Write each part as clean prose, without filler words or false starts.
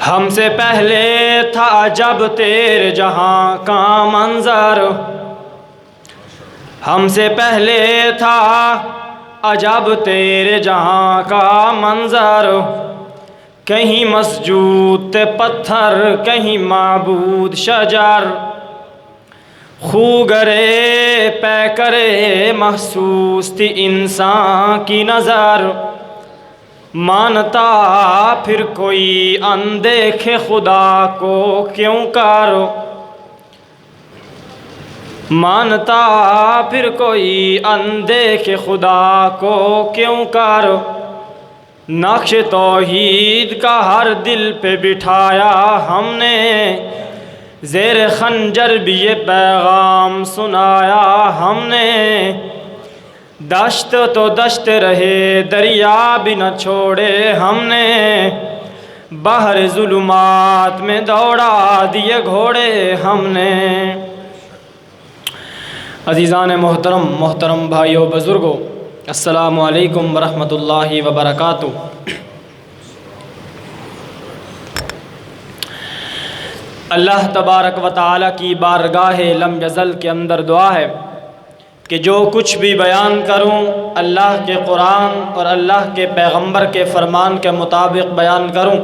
ہم سے پہلے تھا جب تیرے جہاں کا منظر، ہم سے پہلے تھا عجب تیرے جہاں کا منظر، کہیں مسجود تھے پتھر کہیں معبود شجر، خوگرے پے کرے محسوس تھی انسان کی نظر، مانتا پھر کوئی اندیکھے خدا کو کیوں کر، مانتا پھر کوئی اندیکھے خدا کو کیوں کر، نقش توحید کا ہر دل پہ بٹھایا ہم نے، زیر خنجر بھی یہ پیغام سنایا ہم نے، دشت تو دشت رہے دریا بھی نہ چھوڑے ہم نے، بحر ظلمات میں دوڑا دیے گھوڑے ہم نے۔ عزیزان محترم بھائیو بزرگوں، السلام علیکم ورحمۃ اللہ وبرکاتہ۔ اللہ تبارک و تعالی کی بارگاہ لم یزل کے اندر دعا ہے کہ جو کچھ بھی بیان کروں اللہ کے قرآن اور اللہ کے پیغمبر کے فرمان کے مطابق بیان کروں،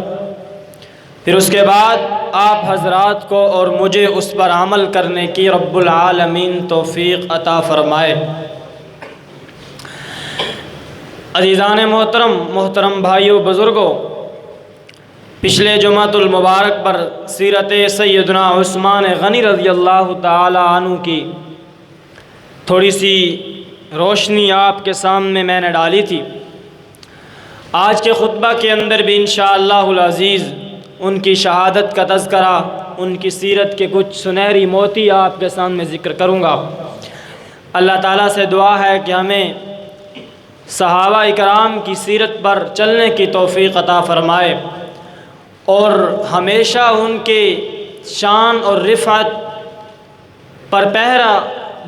پھر اس کے بعد آپ حضرات کو اور مجھے اس پر عمل کرنے کی رب العالمین توفیق عطا فرمائے۔ عزیزان محترم بھائیو بزرگوں، پچھلے جمعۃ المبارک پر سیرت سیدنا عثمان غنی رضی اللہ تعالی عنہ کی تھوڑی سی روشنی آپ کے سامنے میں نے ڈالی تھی۔ آج کے خطبہ کے اندر بھی انشاءاللہ العزیز ان کی شہادت کا تذکرہ، ان کی سیرت کے کچھ سنہری موتی آپ کے سامنے ذکر کروں گا۔ اللہ تعالیٰ سے دعا ہے کہ ہمیں صحابہ اکرام کی سیرت پر چلنے کی توفیق عطا فرمائے اور ہمیشہ ان کے شان اور رفعت پر پہرا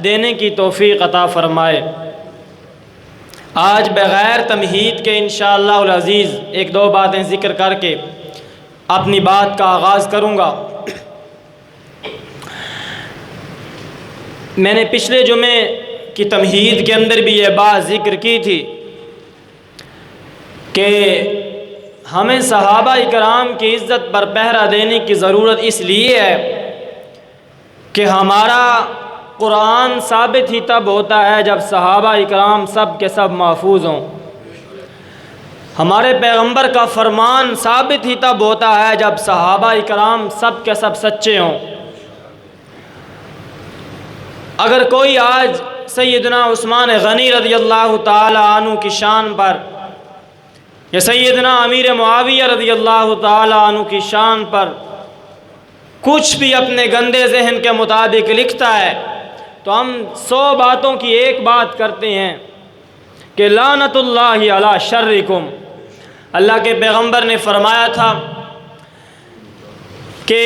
دینے کی توفیق عطا فرمائے۔ آج بغیر تمہید کے انشاءاللہ العزیز ایک دو باتیں ذکر کر کے اپنی بات کا آغاز کروں گا۔ میں نے پچھلے جمعے کی تمہید کے اندر بھی یہ بات ذکر کی تھی کہ ہمیں صحابہ اکرام کی عزت پر پہرا دینے کی ضرورت اس لیے ہے کہ ہمارا قرآن ثابت ہی تب ہوتا ہے جب صحابہ اکرام سب کے سب محفوظ ہوں، ہمارے پیغمبر کا فرمان ثابت ہی تب ہوتا ہے جب صحابہ اکرام سب کے سب سچے ہوں۔ اگر کوئی آج سیدنا عثمان غنی رضی اللہ تعالی عنہ کی شان پر یا سیدنا امیر معاویہ رضی اللہ تعالی عنہ کی شان پر کچھ بھی اپنے گندے ذہن کے مطابق لکھتا ہے تو ہم 100 باتوں کی ایک بات کرتے ہیں کہ لعنت اللہ علی شرکم۔ اللہ کے پیغمبر نے فرمایا تھا کہ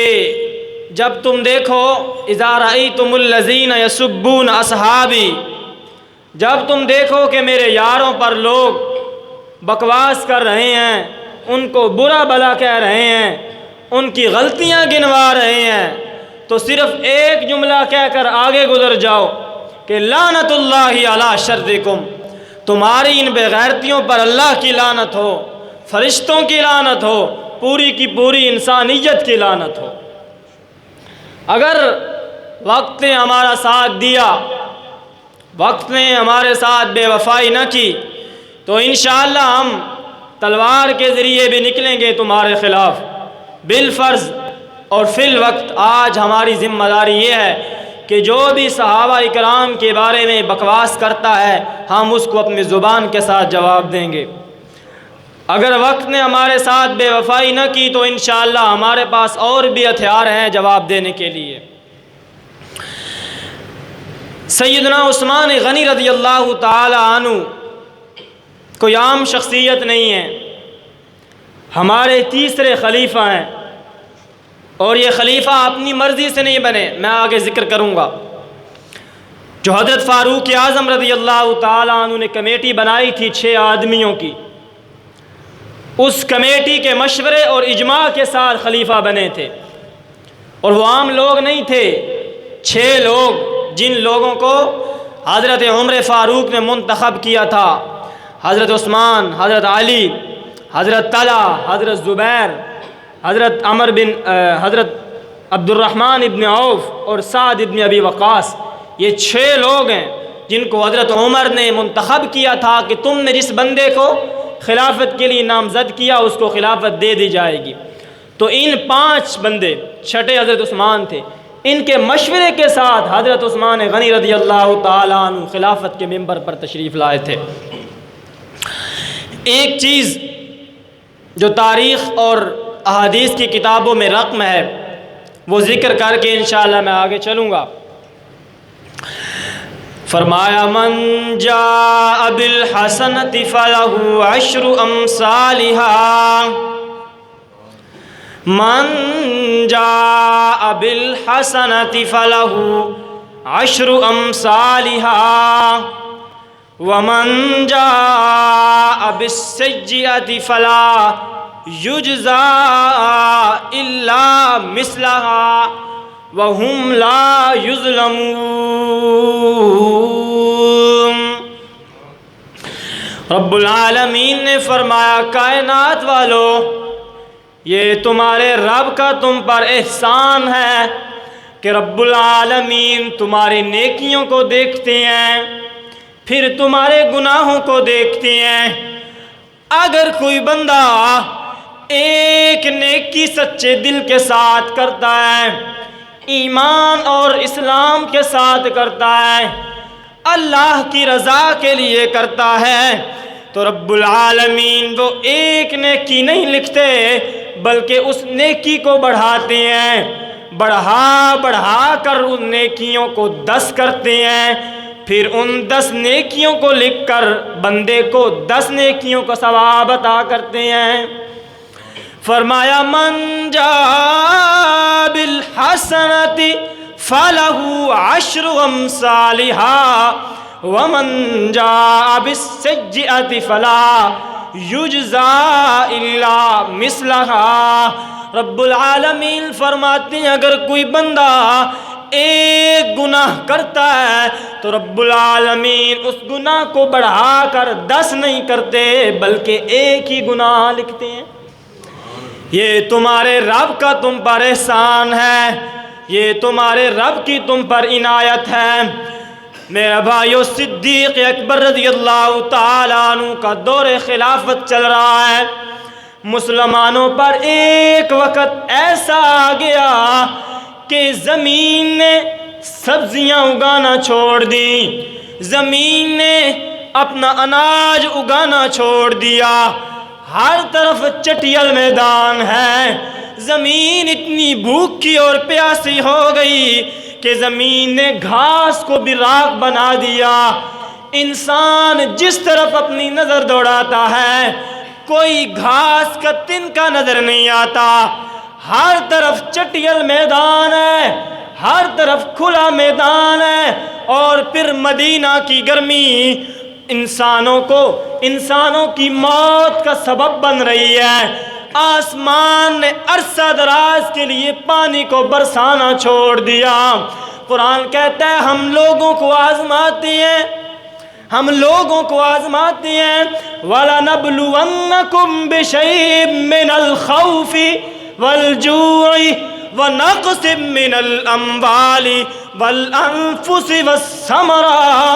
جب تم دیکھو اذا رأیتم الذین یسبون اصحابی، جب تم دیکھو کہ میرے یاروں پر لوگ بکواس کر رہے ہیں، ان کو برا بھلا کہہ رہے ہیں، ان کی غلطیاں گنوا رہے ہیں، تو صرف ایک جملہ کہہ کر آگے گزر جاؤ کہ لعنت اللہ علی شرکم، تمہاری ان بے غیرتیوں پر اللہ کی لعنت ہو، فرشتوں کی لعنت ہو، پوری کی پوری انسانیت کی لعنت ہو۔ اگر وقت نے ہمارا ساتھ دیا، وقت نے ہمارے ساتھ بے وفائی نہ کی، تو انشاءاللہ ہم تلوار کے ذریعے بھی نکلیں گے تمہارے خلاف بالفرض۔ اور فی الوقت آج ہماری ذمہ داری یہ ہے کہ جو بھی صحابہ اکرام کے بارے میں بکواس کرتا ہے ہم اس کو اپنی زبان کے ساتھ جواب دیں گے۔ اگر وقت نے ہمارے ساتھ بے وفائی نہ کی تو انشاءاللہ ہمارے پاس اور بھی ہتھیار ہیں جواب دینے کے لیے۔ سیدنا عثمان غنی رضی اللہ تعالی عنہ کوئی عام شخصیت نہیں ہے، ہمارے تیسرے خلیفہ ہیں، اور یہ خلیفہ اپنی مرضی سے نہیں بنے، میں آگے ذکر کروں گا۔ جو حضرت فاروق اعظم رضی اللہ تعالی عنہ نے کمیٹی بنائی تھی 6 آدمیوں کی، اس کمیٹی کے مشورے اور اجماع کے ساتھ خلیفہ بنے تھے، اور وہ عام لوگ نہیں تھے۔ 6 لوگ جن لوگوں کو حضرت عمر فاروق نے منتخب کیا تھا، حضرت عثمان، حضرت علی، حضرت طلحہ، حضرت زبیر، حضرت عبد الرحمن ابن عوف اور سعد ابن ابی وقاص، یہ 6 لوگ ہیں جن کو حضرت عمر نے منتخب کیا تھا کہ تم نے جس بندے کو خلافت کے لیے نامزد کیا اس کو خلافت دے دی جائے گی۔ تو ان 5 بندے، چھٹے حضرت عثمان تھے، ان کے مشورے کے ساتھ حضرت عثمان غنی رضی اللہ تعالیٰ عنہ خلافت کے منبر پر تشریف لائے تھے۔ ایک چیز جو تاریخ اور احادیث کی کتابوں میں رقم ہے وہ ذکر کر کے انشاءاللہ میں آگے چلوں گا۔ فرمایا من جاء بالحسنۃ فلہ 10 امثالھا، من جاء بالحسنۃ فلہ 10 امثالھا ومن جاء بالسیئۃ فلا یجزا الا مثلھا وهم لا یظلمون۔ رب العالمین نے فرمایا کائنات والو، یہ تمہارے رب کا تم پر احسان ہے کہ رب العالمین تمہاری نیکیوں کو دیکھتے ہیں، پھر تمہارے گناہوں کو دیکھتے ہیں۔ اگر کوئی بندہ ایک نیکی سچے دل کے ساتھ کرتا ہے، ایمان اور اسلام کے ساتھ کرتا ہے، اللہ کی رضا کے لیے کرتا ہے، تو رب العالمین وہ ایک نیکی نہیں لکھتے بلکہ اس نیکی کو بڑھاتے ہیں، بڑھا کر ان نیکیوں کو 10 کرتے ہیں، پھر ان 10 نیکیوں کو لکھ کر بندے کو 10 نیکیوں کا ثواب عطا کرتے ہیں۔ فرمایا من جاء بالحسنۃ فلہ 10 امثالھا ومن جاء بالسیئۃ فلا یجزا الا مثلھا۔ رب العالمین فرماتے ہیں اگر کوئی بندہ ایک گناہ کرتا ہے تو رب العالمین اس گناہ کو بڑھا کر 10 نہیں کرتے بلکہ ایک ہی گناہ لکھتے ہیں۔ یہ تمہارے رب کا تم پر احسان ہے، یہ تمہارے رب کی تم پر عنایت ہے۔ میرے بھائیو، صدیق اکبر رضی اللہ تعالیٰ عنہ کا دور خلافت چل رہا ہے۔ مسلمانوں پر ایک وقت ایسا آ گیا کہ زمین نے سبزیاں اگانا چھوڑ دی، زمین نے اپنا اناج اگانا چھوڑ دیا، ہر طرف چٹیل میدان ہے۔ زمین اتنی بھوکی اور پیاسی ہو گئی کہ زمین نے گھاس کو بھی راکھ بنا دیا۔ انسان جس طرف اپنی نظر دوڑاتا ہے کوئی گھاس کا تنکا نظر نہیں آتا، ہر طرف چٹیل میدان ہے، ہر طرف کھلا میدان ہے۔ اور پھر مدینہ کی گرمی انسانوں کی موت کا سبب بن رہی ہے۔ آسمان نے عرصہ دراز کے لیے پانی کو برسانا چھوڑ دیا۔ قرآن کہتا ہے ہم لوگوں کو آزماتے ہیں، ہم لوگوں کو آزماتے ہیں۔ وَلَنَبْلُوَنَّكُمْ بِشَيْءٍ مِّنَ الْخَوْفِ وَالْجُوعِ وَنَقْصٍ مِّنَ الْأَمْوَالِ وَالْأَنفُسِ وَالثَّمَرَاتِ۔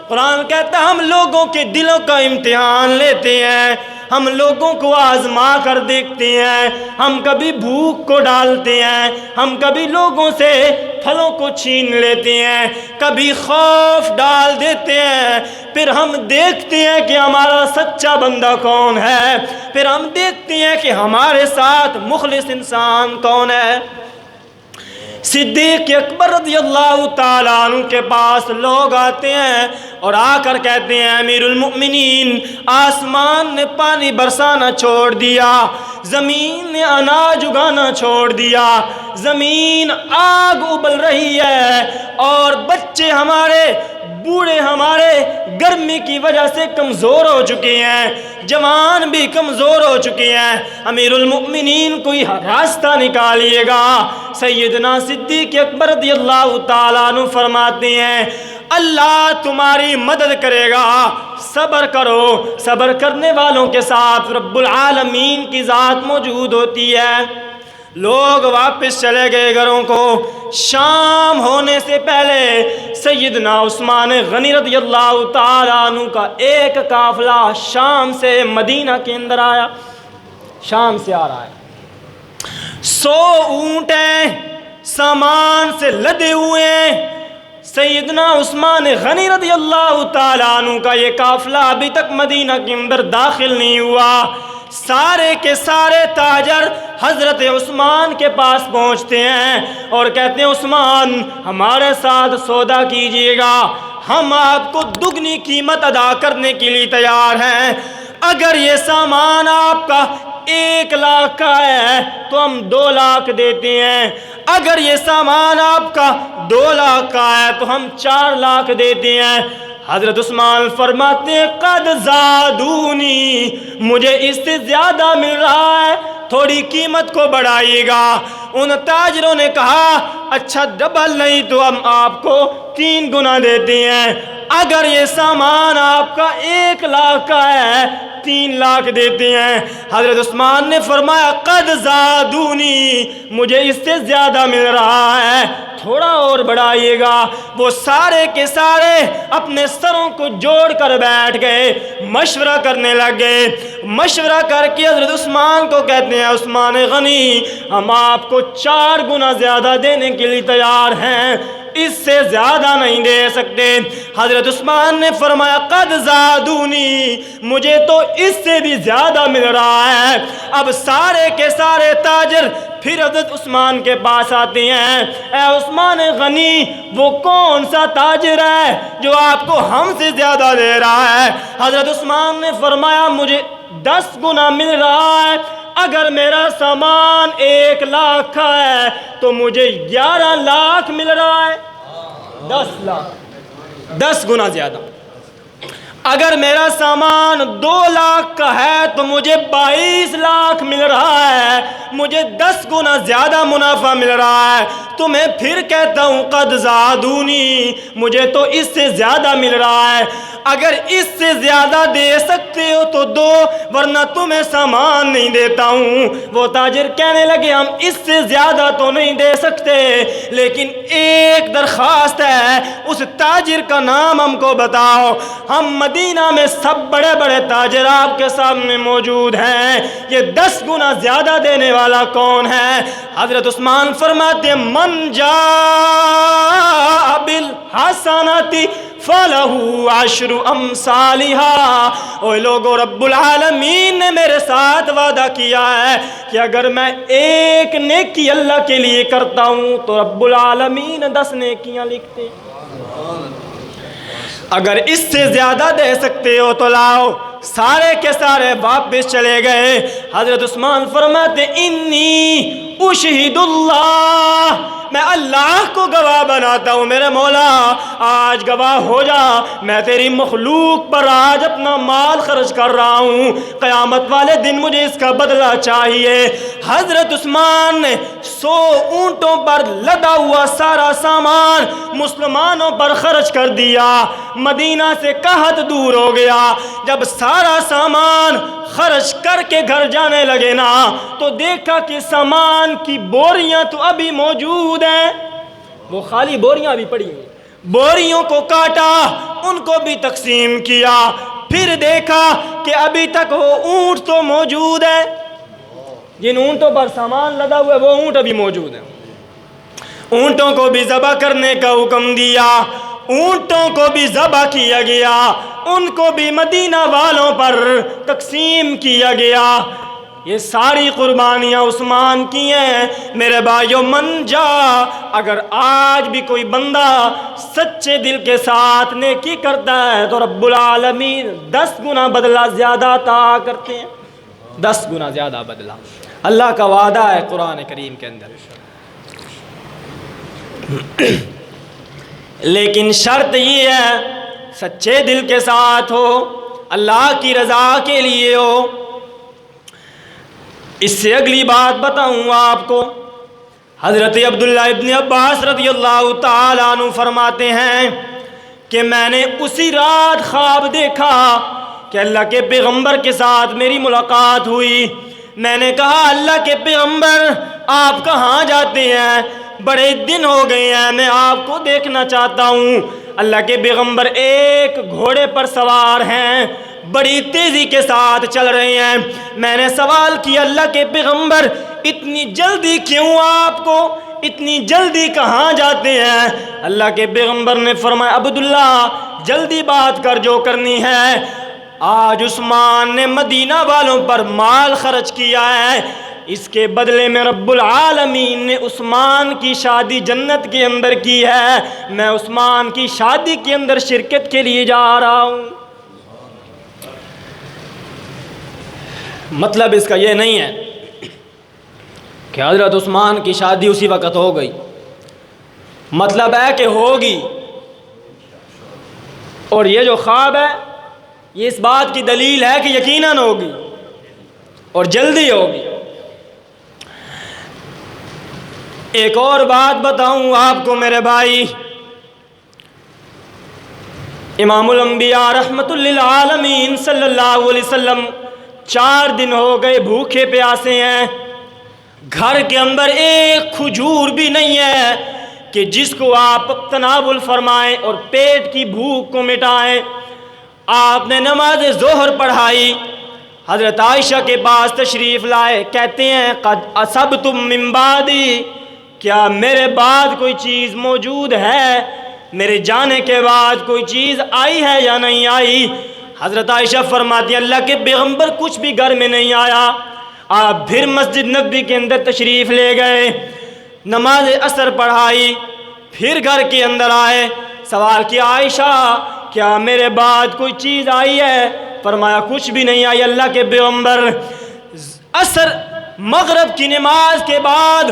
قرآن کہتا ہے ہم لوگوں کے دلوں کا امتحان لیتے ہیں، ہم لوگوں کو آزما کر دیکھتے ہیں، ہم کبھی بھوک کو ڈالتے ہیں، ہم کبھی لوگوں سے پھلوں کو چھین لیتے ہیں، کبھی خوف ڈال دیتے ہیں، پھر ہم دیکھتے ہیں کہ ہمارا سچا بندہ کون ہے، پھر ہم دیکھتے ہیں کہ ہمارے ساتھ مخلص انسان کون ہے۔ صدیق اکبر رضی اللہ تعالیٰ عنہ کے پاس لوگ آتے ہیں اور آ کر کہتے ہیں امیر المؤمنین، آسمان نے پانی برسانا چھوڑ دیا، زمین نے اناج اگانا چھوڑ دیا، زمین آگ ابل رہی ہے اور بچے ہمارے بوڑھے ہمارے گرمی کی وجہ سے کمزور ہو چکے ہیں، جوان بھی کمزور ہو چکے ہیں، امیر المؤمنین کوئی راستہ نکالیے گا۔ سیدنا صدیق اکبر رضی اللہ تعالیٰ عنہ فرماتے ہیں اللہ تمہاری مدد کرے گا، صبر کرو، صبر کرنے والوں کے ساتھ رب العالمین کی ذات موجود ہوتی ہے۔ لوگ واپس چلے گئے گھروں کو۔ شام ہونے سے پہلے سیدنا عثمان غنی رضی اللہ تعالیٰ عنہ کا ایک قافلہ شام سے مدینہ کے اندر آیا، شام سے آ رہا ہے۔ 100 اونٹ ہیں، سامان سے لدے ہوئے ہیں۔ سیدنا عثمان غنی رضی اللہ تعالیٰ عنہ کا یہ قافلہ ابھی تک مدینہ کے اندر داخل نہیں ہوا۔ سارے کے سارے تاجر حضرت عثمان کے پاس پہنچتے ہیں اور کہتے ہیں عثمان ہمارے ساتھ سودا کیجئے گا، ہم آپ کو دگنی قیمت ادا کرنے کے لیے تیار ہیں۔ اگر یہ سامان آپ کا 1 لاکھ کا ہے تو ہم 2 لاکھ دیتے ہیں، اگر یہ سامان آپ کا 2 لاکھ کا ہے تو ہم 4 لاکھ دیتے ہیں۔ حضرت عثمان فرماتے ہیں قد زادونی، مجھے اس سے زیادہ مل رہا ہے، تھوڑی قیمت کو بڑھائیے گا۔ ان تاجروں نے کہا اچھا ڈبل نہیں تو ہم آپ کو 3 گنا دیتے ہیں، اگر یہ سامان آپ کا 1 لاکھ کا ہے 3 لاکھ دیتے ہیں۔ حضرت عثمان نے فرمایا قد زادونی، مجھے اس سے زیادہ مل رہا ہے، تھوڑا اور بڑھائیے گا۔ وہ سارے کے سارے اپنے سروں کو جوڑ کر بیٹھ گئے، مشورہ کرنے لگ گئے۔ مشورہ کر کے حضرت عثمان کو کہتے ہیں عثمان غنی ہم آپ کو 4 گنا زیادہ دینے کے لیے تیار ہیں، اس سے زیادہ نہیں دے سکتے۔ حضرت عثمان نے فرمایا قد زادونی، مجھے تو اس سے بھی زیادہ مل رہا ہے۔ اب سارے کے سارے تاجر پھر حضرت عثمان کے پاس آتے ہیں، اے عثمان غنی وہ کون سا تاجر ہے جو آپ کو ہم سے زیادہ دے رہا ہے؟ حضرت عثمان نے فرمایا مجھے 10 گنا مل رہا ہے، اگر میرا سامان 1 لاکھ کا ہے تو مجھے 11 لاکھ مل رہا ہے، 10 لاکھ، 10 گنا زیادہ۔ اگر میرا سامان 2 لاکھ کا ہے تو مجھے 22 لاکھ مل رہا ہے، مجھے 10 گنا زیادہ منافع مل رہا ہے۔ تو میں پھر کہتا ہوں قد زادونی، مجھے تو اس سے زیادہ مل رہا ہے، اگر اس سے زیادہ دے سکتے ہو تو دو، ورنہ تمہیں سامان نہیں دیتا ہوں۔ وہ تاجر کہنے لگے ہم اس سے زیادہ تو نہیں دے سکتے، لیکن ایک درخواست ہے، اس تاجر کا نام ہم کو بتاؤ، ہم مدینہ میں سب بڑے بڑے تاجر آپ کے سامنے موجود ہیں، یہ 10 گنا زیادہ دینے والا کون ہے؟ حضرت عثمان فرماتے ہیں من جاء بالحسنۃ فَلَهُ 10 أَمْثَالِهَا۔ اوہ لوگو رب العالمین نے میرے ساتھ وعدہ کیا ہے کہ اگر میں ایک نیکی اللہ کے لیے کرتا ہوں تو رب العالمین 10 نیکیاں لکھتے ہیں۔ اگر اس سے زیادہ دے سکتے ہو تو لاؤ۔ سارے کے سارے واپس چلے گئے۔ حضرت عثمان فرماتے انی اشہد اللہ، میں اللہ کو گواہ بناتا ہوں، میرے مولا آج گواہ ہو جا، میں تیری مخلوق پر آج اپنا مال خرچ کر رہا ہوں، قیامت والے دن مجھے اس کا بدلہ چاہیے۔ حضرت عثمان نے 100 اونٹوں پر لدا ہوا سارا سامان مسلمانوں پر خرچ کر دیا۔ مدینہ سے قحط دور ہو گیا۔ جب سارا سامان خرچ کر کے گھر جانے لگے نا تو دیکھا کہ سامان کی بوریاں تو ابھی موجود ہیں، وہ خالی بوریاں بھی پڑی ہیں۔ بوریوں کو کاٹا، ان کو بھی تقسیم کیا، پھر دیکھا کہ ابھی تک وہ اونٹ تو موجود ہے، جن اونٹوں پر سامان لدا ہوا ہے وہ اونٹ ابھی موجود ہیں۔ اونٹوں کو بھی ذبح کرنے کا حکم دیا، اونٹوں کو بھی ذبح کیا گیا، ان کو بھی مدینہ والوں پر تقسیم کیا گیا۔ یہ ساری قربانیاں عثمان کی ہیں۔ میرے بھائیو من جا، اگر آج بھی کوئی بندہ سچے دل کے ساتھ نیکی کرتا ہے تو رب العالمین 10 گنا بدلہ زیادہ عطا کرتے ہیں، 10 گنا زیادہ بدلہ اللہ کا وعدہ ہے قرآن کریم کے اندر۔ لیکن شرط یہ ہے سچے دل کے ساتھ ہو، اللہ کی رضا کے لیے ہو۔ اس سے اگلی بات بتاؤں آپ کو، حضرت عبداللہ ابن عباس رضی اللہ تعالیٰ عنہ فرماتے ہیں کہ میں نے اسی رات خواب دیکھا کہ اللہ کے پیغمبر کے ساتھ میری ملاقات ہوئی۔ میں نے کہا اللہ کے پیغمبر آپ کہاں جاتے ہیں؟ بڑے دن ہو گئے ہیں، میں آپ کو دیکھنا چاہتا ہوں۔ اللہ کے پیغمبر ایک گھوڑے پر سوار ہیں، بڑی تیزی کے ساتھ چل رہے ہیں۔ میں نے سوال کیا اللہ کے پیغمبر اتنی جلدی کیوں؟ آپ کو اتنی جلدی کہاں جاتے ہیں؟ اللہ کے پیغمبر نے فرمایا عبداللہ جلدی بات کر جو کرنی ہے، آج عثمان نے مدینہ والوں پر مال خرچ کیا ہے، اس کے بدلے میں رب العالمین نے عثمان کی شادی جنت کے اندر کی ہے، میں عثمان کی شادی کے اندر شرکت کے لیے جا رہا ہوں۔ مطلب اس کا یہ نہیں ہے کہ حضرت عثمان کی شادی اسی وقت ہو گئی، مطلب ہے کہ ہوگی، اور یہ جو خواب ہے یہ اس بات کی دلیل ہے کہ یقیناً ہوگی اور جلدی ہوگی۔ ایک اور بات بتاؤں آپ کو میرے بھائی، امام الانبیاء رحمت للعالمین صلی اللہ علیہ وسلم 4 دن ہو گئے بھوکے پیاسے ہیں، گھر کے اندر ایک کھجور بھی نہیں ہے کہ جس کو آپ تناول فرمائیں اور پیٹ کی بھوک کو مٹائیں۔ آپ نے نماز ظہر پڑھائی، حضرت عائشہ کے پاس تشریف لائے، کہتے ہیں قد اصبتم من بعدی، کیا میرے بعد کوئی چیز موجود ہے؟ میرے جانے کے بعد کوئی چیز آئی ہے یا نہیں آئی؟ حضرت عائشہ فرماتی ہیں اللہ کے پیغمبر کچھ بھی گھر میں نہیں آیا۔ آپ پھر مسجد نبوی کے اندر تشریف لے گئے، نماز عصر پڑھائی، پھر گھر کے اندر آئے، سوال کیا عائشہ کیا میرے بعد کوئی چیز آئی ہے؟ فرمایا کچھ بھی نہیں آئی اللہ کے پیغمبر۔ عصر مغرب کی نماز کے بعد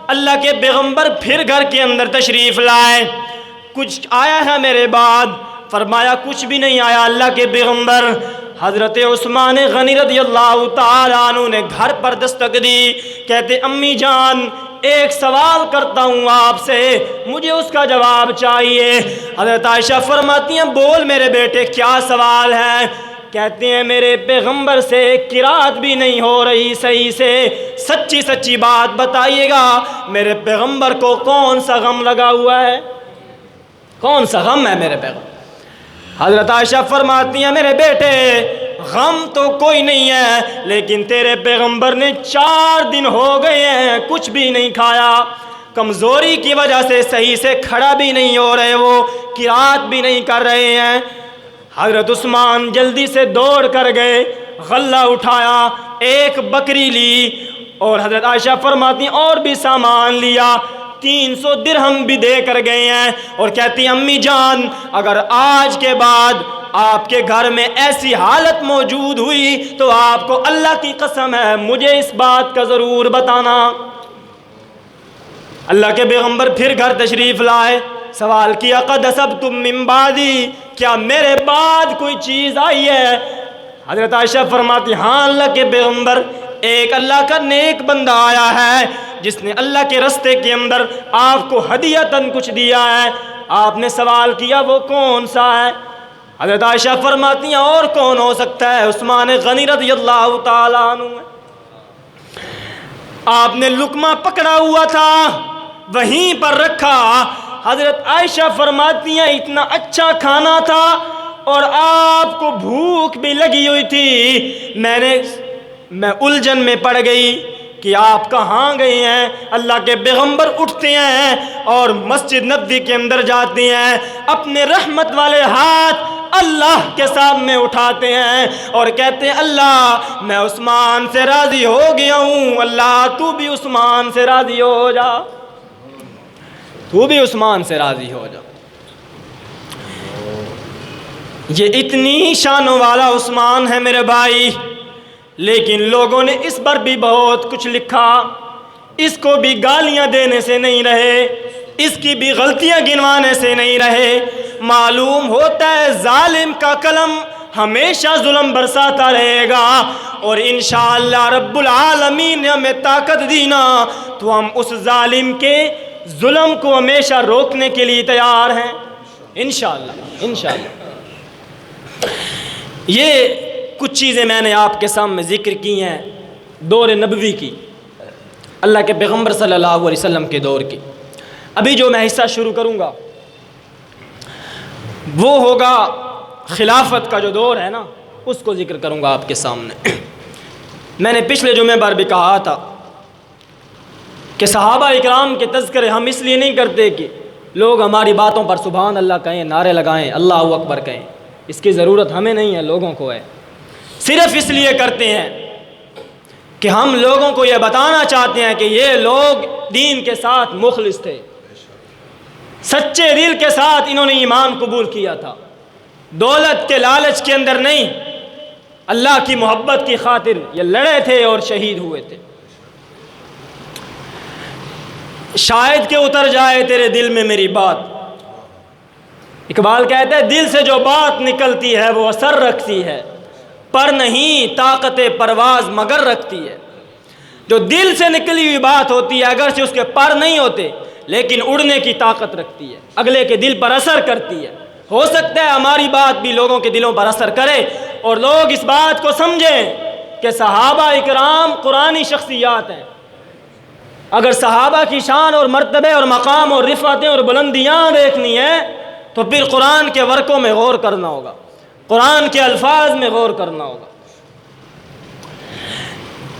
اللہ کے پیغمبر پھر گھر کے اندر تشریف لائے، کچھ آیا ہے میرے بعد؟ فرمایا کچھ بھی نہیں آیا اللہ کے پیغمبر۔ حضرت عثمان غنی رضی اللہ تعالیٰ عنہ نے گھر پر دستک دی، کہتے امی جان ایک سوال کرتا ہوں آپ سے، مجھے اس کا جواب چاہیے۔ حضرت عائشہ فرماتی ہیں بول میرے بیٹے کیا سوال ہے؟ کہتے ہیں میرے پیغمبر سے قرات بھی نہیں ہو رہی صحیح سے، سچی سچی بات بتائیے گا میرے پیغمبر کو کون سا غم لگا ہوا ہے؟ کون سا غم ہے میرے پیغمبر؟ حضرت عائشہ فرماتی ہیں میرے بیٹے غم تو کوئی نہیں ہے، لیکن تیرے پیغمبر نے 4 دن ہو گئے ہیں کچھ بھی نہیں کھایا، کمزوری کی وجہ سے صحیح سے کھڑا بھی نہیں ہو رہے، وہ قرات بھی نہیں کر رہے ہیں۔ حضرت عثمان جلدی سے دوڑ کر گئے، غلہ اٹھایا، ایک بکری لی، اور حضرت عائشہ فرماتی ہیں اور بھی سامان لیا، 300 درہم بھی دے کر گئے ہیں، اور کہتی ہیں امی جان اگر آج کے بعد آپ کے گھر میں ایسی حالت موجود ہوئی تو آپ کو اللہ کی قسم ہے مجھے اس بات کا ضرور بتانا۔ اللہ کے پیغمبر پھر گھر تشریف لائے، سوال کیا قد اصبتم من بعدی، کیا میرے بعد کوئی چیز آئی ہے؟ حضرت عائشہ فرماتی ہاں اللہ کے پیغمبر ایک اللہ کا نیک بندہ آیا ہے جس نے اللہ کے رستے کے اندر آپ کو ہدیتاً کچھ دیا ہے۔ آپ نے سوال کیا وہ کون سا ہے؟ حضرت عائشہ فرماتی ہیں اور کون ہو سکتا ہے؟ عثمان غنی رضی اللہ تعالیٰ عنہ۔ آپ نے لقمہ پکڑا ہوا تھا وہیں پر رکھا، حضرت عائشہ فرماتی ہیں اتنا اچھا کھانا تھا اور آپ کو بھوک بھی لگی ہوئی تھی، میں الجھن میں پڑ گئی کہ آپ کہاں گئے ہیں؟ اللہ کے پیغمبر اٹھتے ہیں اور مسجد نبوی کے اندر جاتے ہیں، اپنے رحمت والے ہاتھ اللہ کے سامنے اٹھاتے ہیں اور کہتے ہیں اللہ میں عثمان سے راضی ہو گیا ہوں، اللہ تو بھی عثمان سے راضی ہو جا، تو بھی عثمان سے راضی ہو جا۔ یہ اتنی شانوں والا عثمان ہے میرے بھائی، لیکن لوگوں نے اس پر بھی بہت کچھ لکھا، اس کو بھی گالیاں دینے سے نہیں رہے، اس کی بھی غلطیاں گنوانے سے نہیں رہے۔ معلوم ہوتا ہے ظالم کا قلم ہمیشہ ظلم برساتا رہے گا، اور انشاءاللہ رب العالمین نے ہمیں طاقت دی نا تو ہم اس ظالم کے ظلم کو ہمیشہ روکنے کے لیے تیار ہیں انشاءاللہ انشاءاللہ۔ یہ کچھ چیزیں میں نے آپ کے سامنے ذکر کی ہیں دور نبوی کی، اللہ کے پیغمبر صلی اللہ علیہ وسلم کے دور کی۔ ابھی جو میں حصہ شروع کروں گا وہ ہوگا خلافت کا جو دور ہے نا، اس کو ذکر کروں گا آپ کے سامنے۔ میں نے پچھلے جمعے بار بھی کہا تھا کہ صحابہ اکرام کے تذکرے ہم اس لیے نہیں کرتے کہ لوگ ہماری باتوں پر سبحان اللہ کہیں، نعرے لگائیں، اللہ اکبر کہیں، اس کی ضرورت ہمیں نہیں ہے، لوگوں کو ہے۔ صرف اس لیے کرتے ہیں کہ ہم لوگوں کو یہ بتانا چاہتے ہیں کہ یہ لوگ دین کے ساتھ مخلص تھے، سچے دل کے ساتھ انہوں نے ایمان قبول کیا تھا، دولت کے لالچ کے اندر نہیں، اللہ کی محبت کی خاطر یہ لڑے تھے اور شہید ہوئے تھے۔ شاید کہ اتر جائے تیرے دل میں میری بات، اقبال کہتا ہے دل سے جو بات نکلتی ہے وہ اثر رکھتی ہے، پر نہیں طاقت پرواز مگر رکھتی ہے۔ جو دل سے نکلی ہوئی بات ہوتی ہے اگرچہ اس کے پر نہیں ہوتے لیکن اڑنے کی طاقت رکھتی ہے، اگلے کے دل پر اثر کرتی ہے۔ ہو سکتا ہے ہماری بات بھی لوگوں کے دلوں پر اثر کرے اور لوگ اس بات کو سمجھیں کہ صحابہ اکرام قرآنی شخصیات ہیں۔ اگر صحابہ کی شان اور مرتبے اور مقام اور رفعتیں اور بلندیاں دیکھنی ہیں تو پھر قرآن کے ورقوں میں غور کرنا ہوگا، قرآن کے الفاظ میں غور کرنا ہوگا۔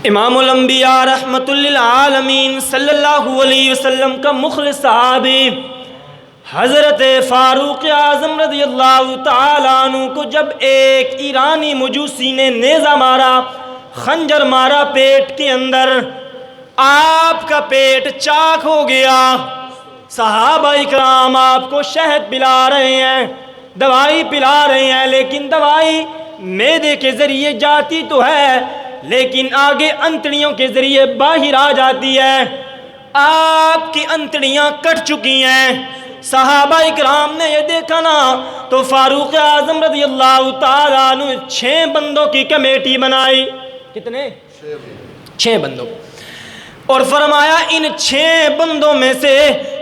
امام الانبیاء رحمت للعالمین صلی اللہ علیہ وسلم کا مخلص صحابی حضرت فاروق اعظم رضی اللہ تعالیٰ عنہ کو جب ایک ایرانی مجوسی نے نیزہ مارا، خنجر مارا پیٹ کے اندر، آپ کا پیٹ چاک ہو گیا۔ صحابہ اکرام آپ کو شہد پلا رہے ہیں، دوائی پلا رہے ہیں، لیکن دوائی معدے کے ذریعے جاتی تو ہے لیکن آگے انتڑیوں کے ذریعے باہر آ جاتی ہے۔ آپ کی انتڑیاں کٹ چکی ہیں۔ صحابہ اکرام نے یہ دیکھا نا تو فاروق اعظم رضی اللہ تعالیٰ عنہ 6 بندوں کی کمیٹی بنائی۔ کتنے؟ 6 بندوں، اور فرمایا ان 6 بندوں میں سے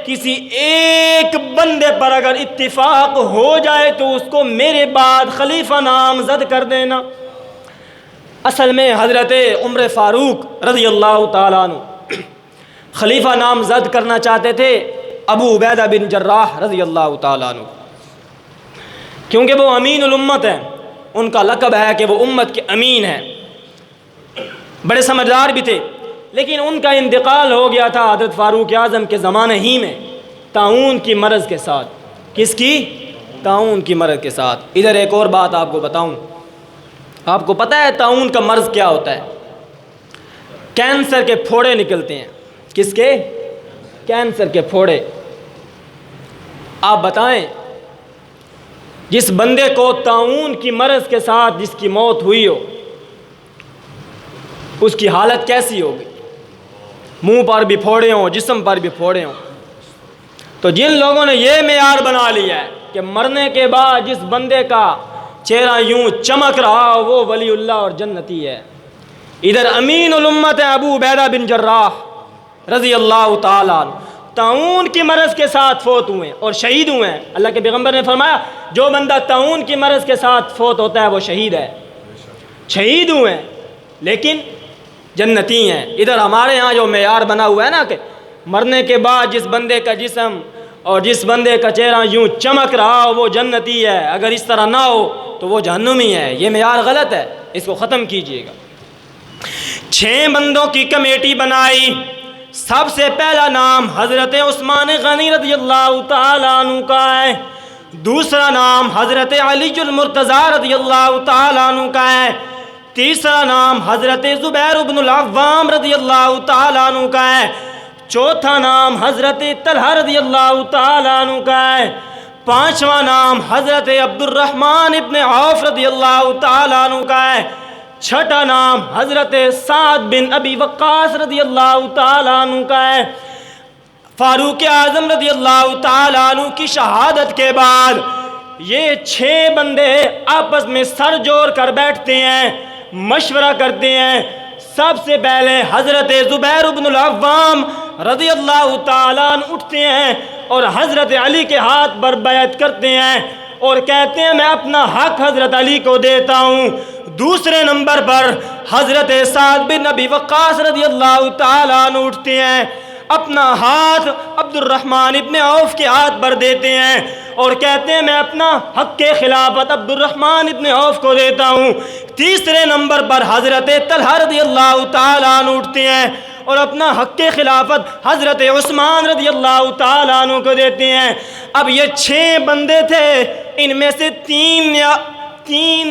کسی ایک بندے پر اگر اتفاق ہو جائے تو اس کو میرے بعد خلیفہ نامزد کر دینا۔ اصل میں حضرت عمر فاروق رضی اللہ تعالیٰ عنہ خلیفہ نامزد کرنا چاہتے تھے ابو عبیدہ بن جراح رضی اللہ تعالیٰ عنہ، کیونکہ وہ امین الامت ہیں، ان کا لقب ہے کہ وہ امت کے امین ہیں، بڑے سمجھدار بھی تھے، لیکن ان کا انتقال ہو گیا تھا حضرت فاروق اعظم کے زمانے ہی میں طاعون کی مرض کے ساتھ۔ کس کی؟ طاعون کی مرض کے ساتھ۔ ادھر ایک اور بات آپ کو بتاؤں، آپ کو پتہ ہے طاعون کا مرض کیا ہوتا ہے؟ کینسر کے پھوڑے نکلتے ہیں۔ کس کے؟ کینسر کے پھوڑے۔ آپ بتائیں جس بندے کو طاعون کی مرض کے ساتھ جس کی موت ہوئی ہو اس کی حالت کیسی ہوگی؟ منہ پر بھی پھوڑے ہوں، جسم پر بھی پھوڑے ہوں۔ تو جن لوگوں نے یہ معیار بنا لیا ہے کہ مرنے کے بعد جس بندے کا چہرہ یوں چمک رہا وہ ولی اللہ اور جنتی ہے، ادھر امین الامت ہے ابو عبیدہ بن جراح رضی اللہ تعالیٰ عنہ طاعون کی مرض کے ساتھ فوت ہوئے اور شہید ہوئے ہیں۔ اللہ کے پیغمبر نے فرمایا جو بندہ طاعون کی مرض کے ساتھ فوت ہوتا ہے وہ شہید ہے، شہید ہوئے ہیں لیکن جنتی ہیں۔ ادھر ہمارے ہاں جو معیار بنا ہوا ہے نا کہ مرنے کے بعد جس بندے کا جسم اور جس بندے کا چہرہ یوں چمک رہا ہو وہ جنتی ہے، اگر اس طرح نہ ہو تو وہ جہنمی ہے، یہ معیار غلط ہے، اس کو ختم کیجئے گا۔ 6 بندوں کی کمیٹی بنائی۔ سب سے پہلا نام حضرت عثمان غنی رضی اللہ تعالیٰ عنہ کا ہے، دوسرا نام حضرت علی المرتضیٰ رضی اللہ تعالیٰ عنہ کا ہے، تیسرا نام حضرت زبیر بن العوام رضی اللہ تعالیٰ عنہ کا ہے، چوتھا نام حضرت طلحہ رضی اللہ تعالیٰ عنہ کا ہے، پانچواں نام حضرت عبد الرحمن ابن عوف رضی اللہ تعالیٰ عنہ کا ہے، چھٹا نام حضرت سعد بن ابی وقاص رضی اللہ تعالیٰ عنہ کا ہے۔ فاروق اعظم رضی اللہ تعالیٰ عنہ کی شہادت کے بعد یہ 6 بندے آپس میں سر جوڑ کر بیٹھتے ہیں، مشورہ کرتے ہیں۔ سب سے پہلے حضرت زبیر بن العوام رضی اللہ تعالیٰ عنہ اٹھتے ہیں اور حضرت علی کے ہاتھ پر بیعت کرتے ہیں اور کہتے ہیں میں اپنا حق حضرت علی کو دیتا ہوں۔ دوسرے نمبر پر حضرت سعد بن ابی وقاص رضی اللہ تعالیٰ عنہ اٹھتے ہیں، اپنا ہاتھ عبد الرحمن ابن عوف کے ہاتھ پر دیتے ہیں اور کہتے ہیں میں اپنا حق کے خلافت عبد الرحمن ابن عوف کو دیتا ہوں۔ تیسرے نمبر پر حضرت طلحہ رضی اللہ تعالیٰ عنہ اٹھتے ہیں اور اپنا حق کے خلافت حضرت عثمان رضی اللہ تعالیٰ عنہ کو دیتے ہیں۔ اب یہ 6 بندے تھے، ان میں سے تین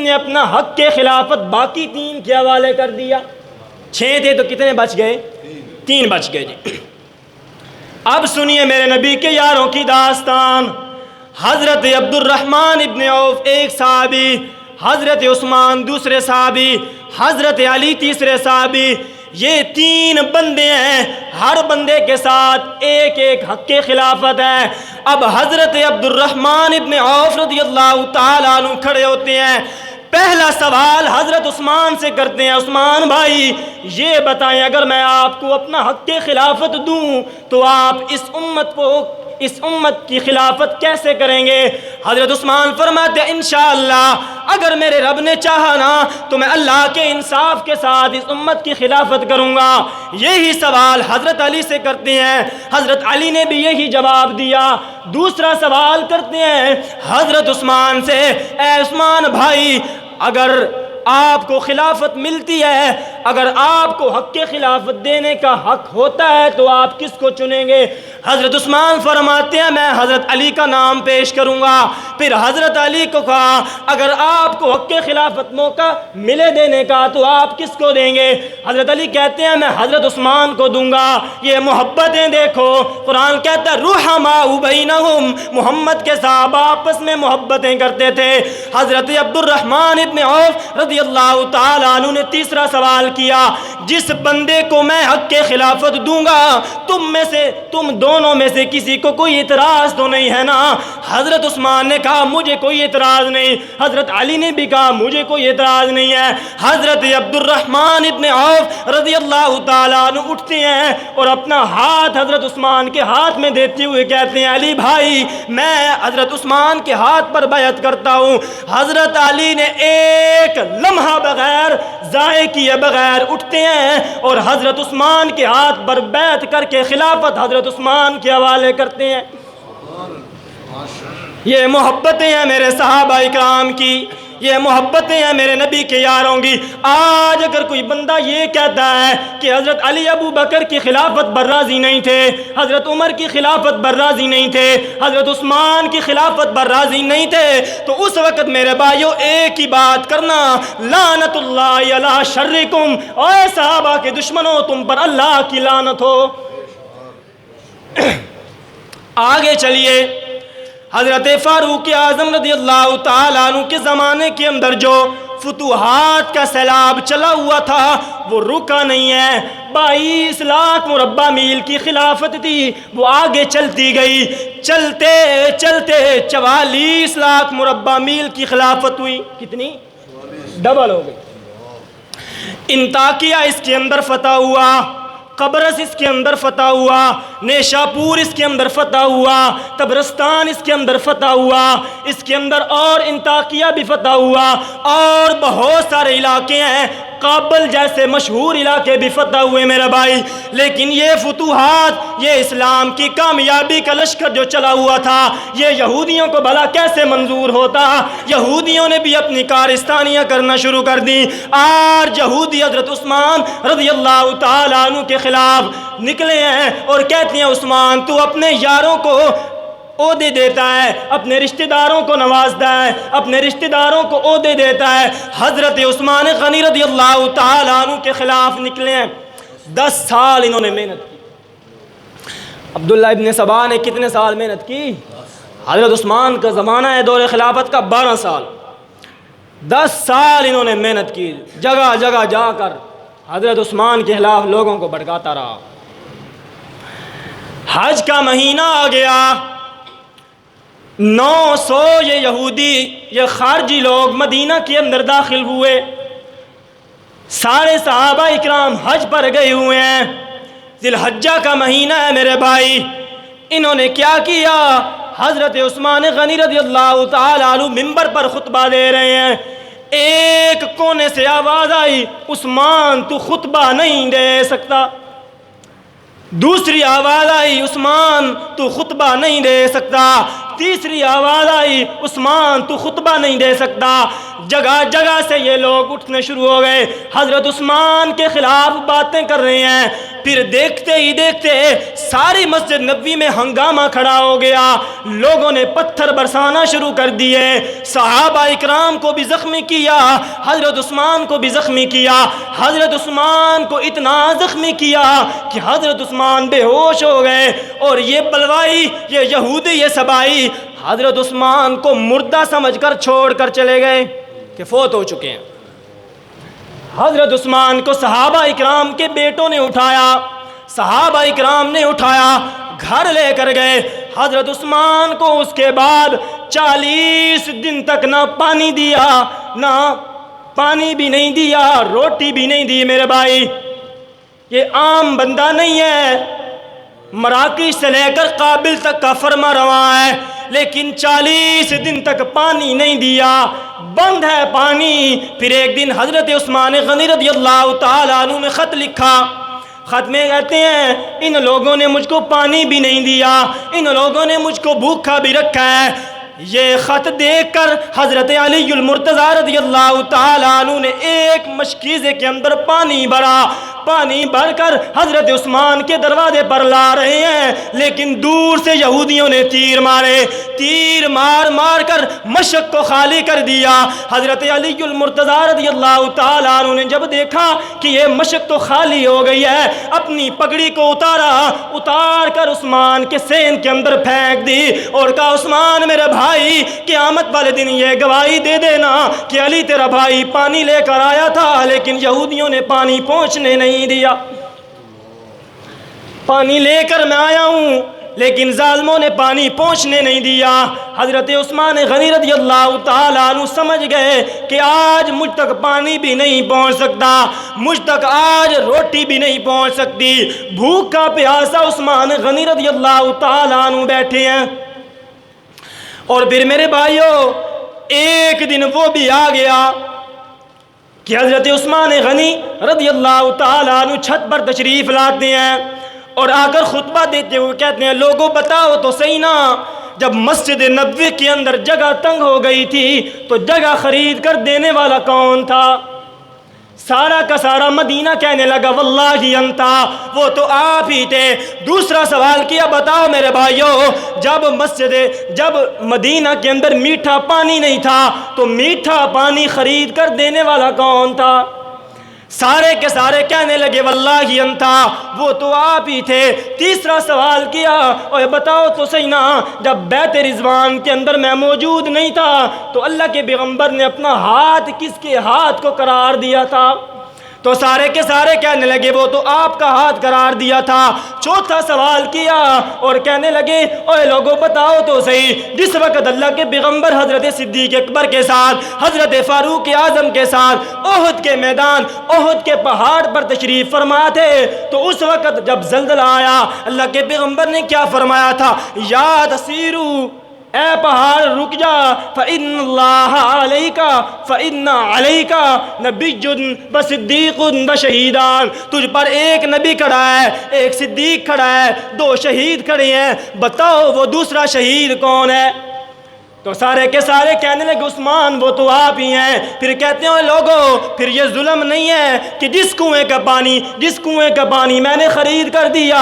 نے اپنا حق کے خلافت باقی 3 کے حوالے کر دیا۔ 6 تھے تو کتنے بچ گئے؟ 3 بچ گئے جی۔ اب سنیے میرے نبی کے یاروں کی داستان۔ حضرت عبد الرحمن ابن عوف ایک صحابی، حضرت عثمان دوسرے صحابی، حضرت علی تیسرے صحابی، یہ 3 بندے ہیں، ہر بندے کے ساتھ ایک ایک حق کے خلافت ہے۔ اب حضرت عبد الرحمن ابن عوف رضی اللہ تعالیٰ عنہ کھڑے ہوتے ہیں، پہلا سوال حضرت عثمان سے کرتے ہیں، عثمان بھائی یہ بتائیں اگر میں آپ کو اپنا حق کے خلافت دوں تو آپ اس امت کی خلافت کیسے کریں گے؟ حضرت عثمان فرماتے ہیں انشاءاللہ اگر میرے رب نے چاہا نا تو میں اللہ کے انصاف کے ساتھ اس امت کی خلافت کروں گا۔ یہی سوال حضرت علی سے کرتے ہیں، حضرت علی نے بھی یہی جواب دیا۔ دوسرا سوال کرتے ہیں حضرت عثمان سے، اے عثمان بھائی اگر آپ کو خلافت ملتی ہے، اگر آپ کو حق کے خلافت دینے کا حق ہوتا ہے تو آپ کس کو چنیں گے؟ حضرت عثمان فرماتے ہیں میں حضرت علی کا نام پیش کروں گا۔ پھر حضرت علی کو کہا اگر آپ کو حق کے خلافت موقع ملے دینے کا تو آپ کس کو دیں گے؟ حضرت علی کہتے ہیں میں حضرت عثمان کو دوں گا۔ یہ محبتیں دیکھو، قرآن کہتا ہے رحماء بینہم، محمد کے صحابہ آپس میں محبتیں کرتے تھے۔ حضرت عبد الرحمن ابن عوف رضی اللہ تعالیٰ عنہ نے تیسرا سوال کیا، جس بندے کو میں حق کے خلافت دوں گا تم دونوں میں سے کسی کو کوئی اعتراض تو نہیں ہے نا؟ حضرت عثمان نے کہا مجھے کوئی اعتراض نہیں، حضرت علی نے بھی کہا مجھے کوئی اعتراض نہیں ہے۔ حضرت عبد الرحمن ابن عوف رضی اللہ تعالیٰ عنہ اٹھتے ہیں اور اپنا ہاتھ حضرت عثمان کے ہاتھ میں دیتے ہوئے کہتے ہیں علی بھائی میں حضرت عثمان کے ہاتھ پر بیعت کرتا ہوں۔ حضرت علی نے ایک لمحہ بغیر ضائع کیے بغیر اٹھتے ہیں اور حضرت عثمان کے ہاتھ پر بیعت کر کے خلافت حضرت عثمان کے حوالے کرتے ہیں۔ یہ محبتیں ہیں میرے صحابہ اکرام کی، یہ محبتیں ہیں میرے نبی کے یاروں کی۔ آج اگر کوئی بندہ یہ کہتا ہے کہ حضرت علی ابو بکر کی خلافت پر راضی نہیں تھے، حضرت عمر کی خلافت پر راضی نہیں تھے، حضرت عثمان کی خلافت پر راضی نہیں تھے، تو اس وقت میرے بھائیوں ایک ہی بات کرنا، لعنت اللہ علی شرکم، اے صحابہ کے دشمنوں تم پر اللہ کی لعنت ہو۔ آگے چلیے، حضرت فاروق اعظم رضی اللہ تعالیٰ عنہ کے زمانے کے اندر جو فتوحات کا سیلاب چلا ہوا تھا وہ رکا نہیں ہے۔ 22 لاکھ مربع میل کی خلافت تھی، وہ آگے چلتی گئی، چلتے چلتے 44 لاکھ مربع میل کی خلافت ہوئی۔ کتنی؟ ڈبل ہو گئی۔ انطاکیہ اس کے اندر فتح ہوا، قبرص اس کے اندر فتح ہوا، نیشاپور اس کے اندر فتح ہوا، طبرستان اس کے اندر فتح ہوا، اس کے اندر اور انطاکیہ بھی فتح ہوا، اور بہت سارے علاقے ہیں، کابل جیسے مشہور علاقے بھی فتح ہوئے میرے بھائی۔ لیکن یہ فتوحات، یہ اسلام کی کامیابی کا لشکر جو چلا ہوا تھا، یہ یہودیوں کو بھلا کیسے منظور ہوتا؟ یہودیوں نے بھی اپنی کارستانیاں کرنا شروع کر دی۔ آج یہودی حضرت عثمان رضی اللہ تعالیٰ عنہ کے خلاف نکلے ہیں اور کہتے ہیں عثمان تو اپنے یاروں کو عہدے دیتا ہے، اپنے رشتہ داروں کو نوازتا ہے، اپنے رشتہ داروں کو عہدے دیتا ہے۔ حضرت عثمان غنی رضی اللہ تعالیٰ عنہ کے خلاف نکلے ہیں، 10 سال انہوں نے محنت کی۔ عبداللہ ابن سبا نے کتنے سال محنت کی؟ حضرت عثمان کا زمانہ ہے دور خلافت کا 12 سال، 10 سال انہوں نے محنت کی، جگہ جگہ جا کر حضرت عثمان کے خلاف لوگوں کو بھڑکاتا رہا۔ حج کا مہینہ آ گیا، 900 یہ یہودی، یہ خارجی لوگ مدینہ کے اندر داخل ہوئے، سارے صحابہ اکرام حج پر گئے ہوئے ہیں، ذی الحجہ کا مہینہ ہے میرے بھائی۔ انہوں نے کیا کیا؟ حضرت عثمان غنی رضی اللہ تعالیٰ عنہ ممبر پر خطبہ دے رہے ہیں، ایک کونے سے آواز آئی، عثمان تو خطبہ نہیں دے سکتا۔ دوسری آواز آئی، عثمان تو خطبہ نہیں دے سکتا۔ تیسری آواز آئی، عثمان تو خطبہ نہیں دے سکتا۔ جگہ جگہ سے یہ لوگ اٹھنے شروع ہو گئے، حضرت عثمان کے خلاف باتیں کر رہے ہیں۔ پھر دیکھتے ہی دیکھتے ساری مسجد نبوی میں ہنگامہ کھڑا ہو گیا، لوگوں نے پتھر برسانا شروع کر دیے، صحابہ اکرام کو بھی زخمی کیا، حضرت عثمان کو بھی زخمی کیا۔ حضرت عثمان کو اتنا زخمی کیا کہ حضرت عثمان بے ہوش ہو گئے، اور یہ بلوائی، یہ یہودی، یہ سبائی حضرت عثمان کو مردہ سمجھ کر چھوڑ کر چلے گئے کہ فوت ہو چکے ہیں۔ حضرت عثمان کو صحابہ اکرام کے بیٹوں نے اٹھایا، صحابہ اکرام نے اٹھایا، گھر لے کر گئے۔ حضرت عثمان کو اس کے بعد 40 دن تک نہ پانی دیا، نہ پانی بھی نہیں دیا، روٹی بھی نہیں دی میرے بھائی۔ یہ عام بندہ نہیں ہے، مراکش سے لے کر قابل تک کا فرما رواں ہے، لیکن 40 دن تک پانی نہیں دیا، بند ہے پانی۔ پھر ایک دن حضرت عثمان غنی رضی اللہ تعالیٰ عنہ نے خط لکھا، خط میں کہتے ہیں ان لوگوں نے مجھ کو پانی بھی نہیں دیا، ان لوگوں نے مجھ کو بھوکا بھی رکھا ہے۔ یہ خط دیکھ کر حضرت علی المرتضیٰ رضی اللہ تعالیٰ عنہ نے ایک مشکیزے کے اندر پانی بھرا، پانی بھر کر حضرت عثمان کے دروازے پر لا رہے ہیں، لیکن دور سے یہودیوں نے تیر مارے، تیر مار مار کر مشک کو خالی کر دیا۔ حضرت علی المرتضیٰ رضی اللہ تعالیٰ عنہ نے جب دیکھا کہ یہ مشک تو خالی ہو گئی ہے، اپنی پگڑی کو اتارا، اتار کر عثمان کے سین کے اندر پھینک دی اور کہا عثمان میرے بھائی، قیامت والے دن یہ گواہی دے دینا کہ علی تیرا بھائی پانی لے کر آیا تھا، لیکن یہودیوں نے پانی پہنچنے نہیں دیا۔ پانی لے کر میں آیا ہوں، لیکن ظالموں نے پانی پہنچنے نہیں دیا۔ حضرت عثمان غنی رضی اللہ تعالیٰ عنہ سمجھ گئے کہ آج مجھ تک پانی بھی نہیں پہنچ سکتا، مجھ تک آج روٹی بھی نہیں پہنچ سکتی۔ بھوکا پیاسا عثمان غنی رضی اللہ تعالیٰ عنہ بیٹھے ہیں۔ اور پھر میرے بھائیوں، ایک دن وہ بھی آ گیا کہ حضرت عثمان غنی رضی اللہ تعالیٰ عنہ چھت پر تشریف لاتے ہیں اور آ کر خطبہ دیتے ہوئے کہتے ہیں لوگوں بتاؤ تو صحیح نا، جب مسجد نبوی کے اندر جگہ تنگ ہو گئی تھی تو جگہ خرید کر دینے والا کون تھا؟ سارا کا سارا مدینہ کہنے لگا واللہ انتا، وہ تو آپ ہی تھے۔ دوسرا سوال کیا، بتاؤ میرے بھائیوں، جب مدینہ کے اندر میٹھا پانی نہیں تھا تو میٹھا پانی خرید کر دینے والا کون تھا؟ سارے کے سارے کہنے لگے واللہ انتا، وہ تو آپ ہی تھے۔ تیسرا سوال کیا، اور بتاؤ تو صحیح نا، جب بیت رضوان کے اندر میں موجود نہیں تھا تو اللہ کے پیغمبر نے اپنا ہاتھ کس کے ہاتھ کو قرار دیا تھا؟ تو سارے کے سارے کہنے لگے وہ تو آپ کا ہاتھ قرار دیا تھا۔ چوتھا سوال کیا اور کہنے لگے اوے لوگوں بتاؤ تو صحیح، جس وقت اللہ کے پیغمبر حضرت صدیق اکبر کے ساتھ، حضرت فاروق اعظم کے ساتھ احد کے میدان، احد کے پہاڑ پر تشریف فرما تھے، تو اس وقت جب زلزلہ آیا اللہ کے پیغمبر نے کیا فرمایا تھا؟ یا تسیرو، اے پہاڑ رک جا، فَإِنَّ اللَّهَ عَلَيْكَ فَإِنَّ عَلَيْكَ نَبِيٌّ وَصِدِّيقٌ وَشَهِيدَانِ، تجھ پر ایک نبی کھڑا ہے، ایک صدیق کھڑا ہے، 2 شہید کھڑے ہیں، بتاؤ وہ دوسرا شہید کون ہے؟ تو سارے کے سارے کہنے لگے عثمان وہ تو آپ ہی ہیں۔ پھر کہتے ہیں لوگوں پھر یہ ظلم نہیں ہے کہ جس کنویں کا پانی میں نے خرید کر دیا،